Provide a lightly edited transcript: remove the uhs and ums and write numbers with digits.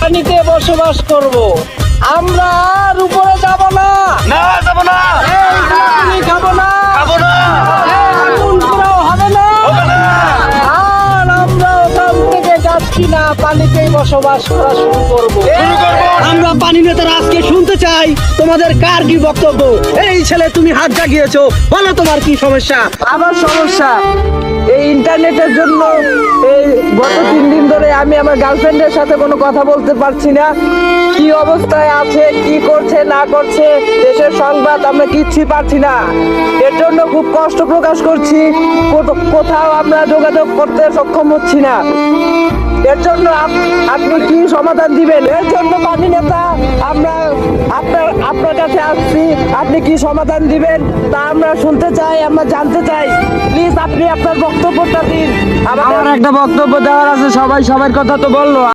পানিতে বসবাস করব। আমরা আর উপরে যাব না, যাব না, এই খাবো না, খাবো না, আগুন পোড়াও হবে না, আর আমরা ওখান থেকে যাচ্ছি না, পানিতেই বসবাস করা শুরু করবো। আমরা পানি নেতারা আজকে শুনতে চাই তোমাদের কার কি বক্তব্য। এই ছেলে, তুমি হাত জাগিয়েছো, বলো তোমার কি সমস্যা। আমার সমস্যা এই ইন্টারনেটের জন্য। এই গত 3 দিন ধরে আমি আমার গার্লফ্রেন্ডের সাথে কোনো কথা বলতে পারছি না। কি অবস্থায় আছে, কি করছে না করছে, দেশের সংবাদ আমরা কিচ্ছুই পারছি না। এর জন্য খুব কষ্ট প্রকাশ করছি, কোথাও আমরা যোগাযোগ করতে সক্ষম হচ্ছি না। এর জন্য আপনি কি সমাধান দিবেন? এর জন্য পানি নেতা আমরা আপনার কাছে আসছি, আপনি কি সমাধান দিবেন তা আমরা শুনতে চাই, আমরা জানতে চাই। প্লিজ আপনি আপনার বক্তব্যটা দিন। আমার একটা বক্তব্য দেওয়ার আছে, সবাই সবার কথা তো বললো।